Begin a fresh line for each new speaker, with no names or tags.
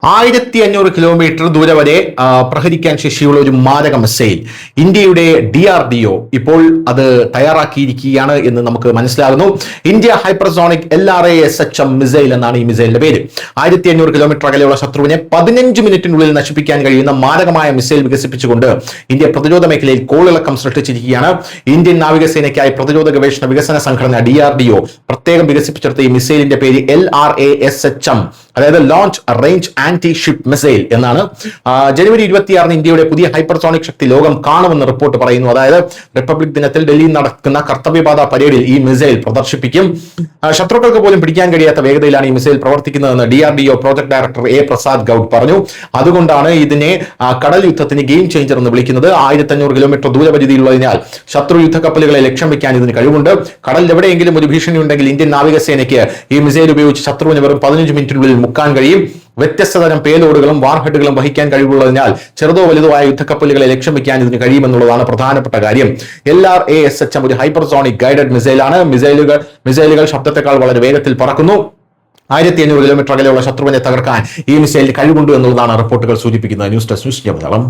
1500 kilometre ദൂരെ വരെ പ്രഹരിക്കാൻ ശേഷിയുള്ള ഒരു മാരക മിസൈൽ ഇന്ത്യയുടെ DRDO ഇപ്പോൾ അത് തയ്യാറാക്കിയിരിക്കുകയാണ് എന്ന് നമുക്ക് മനസ്സിലാകുന്നു. ഇന്ത്യ ഹൈപ്പർസോണിക് LRASHM മിസൈൽ എന്നാണ് ഈ മിസൈലിന്റെ പേര്. 1500 കിലോമീറ്റർ അകലെയുള്ള ശത്രുവിനെ 15 മിനിറ്റിനുള്ളിൽ നശിപ്പിക്കാൻ കഴിയുന്ന മാരകമായ മിസൈൽ വികസിപ്പിച്ചുകൊണ്ട് ഇന്ത്യ പ്രതിരോധ മേഖലയിൽ കോളിളക്കം സൃഷ്ടിച്ചിരിക്കുകയാണ്. ഇന്ത്യൻ നാവികസേനയ്ക്കായി പ്രതിരോധ ഗവേഷണ വികസന സംഘടന DRDO പ്രത്യേകം വികസിപ്പിച്ചെടുത്ത ഈ മിസൈലിന്റെ പേര് LRASHM, അതായത് launch range anti ship missile എന്നാണ്. ജനുവരി 26 ഇന്ത്യയുടെ പുതിയ ഹൈപ്പർസോണിക് ശക്തി ലോകം കാണുമെന്ന് റിപ്പോർട്ട് പറയുന്നു. അതായത് റിപ്പബ്ലിക് ദിനത്തിൽ ഡൽഹിയിൽ നടക്കുന്ന കർത്തവ്യപാത പരേഡിൽ ഈ മിസൈൽ പ്രദർശിപ്പിക്കും. ശത്രുക്കൾക്ക് പോലും പിടിക്കാൻ കഴിയാത്ത വേഗതയിലാണ് ഈ മിസൈൽ പ്രവർത്തിക്കുന്നതെന്ന് DRDO project director A. Prasad Goud പറഞ്ഞു. അതുകൊണ്ടാണ് ഇതിനെ കടൽ യുദ്ധത്തിന് ഗെയിം ചേഞ്ചർ എന്ന് വിളിക്കുന്നത്. 1500 കിലോമീറ്റർ ദൂരപരിധിയുള്ളതിനാൽ ശത്രു യുദ്ധക്കപ്പലുകളെ ലക്ഷ്യം വെക്കാൻ ഇതിന് കഴിവുണ്ട്. കടലിൽ എവിടെയെങ്കിലും ഒരു ഭീഷണി ഉണ്ടെങ്കിൽ ഇന്ത്യൻ നാവികസേനയ്ക്ക് ഈ മിസൈൽ ഉപയോഗിച്ച് ശത്രുവിന് വെറും 15 മിനിറ്റിനുള്ളിൽ മുക്കാൻ കഴിയും. വ്യത്യസ്ത തരം പേലോഡുകളും വാർഹെഡുകളും വഹിക്കാൻ കഴിവുള്ളതിനാൽ ചെറുതോ വലുതോ ആയ യുദ്ധക്കപ്പലുകളെ ലക്ഷ്യം വെക്കാൻ ഇതിന് കഴിയുമെന്നുള്ളതാണ് പ്രധാനപ്പെട്ട കാര്യം. LRASHM ഒരു ഹൈപ്പർസോണിക് ഗൈഡഡ് മിസൈലാണ്. മിസൈലുകൾ ശബ്ദത്തെക്കാൾ വളരെ വേഗത്തിൽ പറക്കുന്നു. 1500 കിലോമീറ്റർ അകലെയുള്ള ശത്രുവിനെ തകർക്കാൻ ഈ മിസൈലിന് കഴിവുണ്ട് എന്നുള്ളതാണ് റിപ്പോർട്ടുകൾ സൂചിപ്പിക്കുന്നത്. News desk, news Malayalam.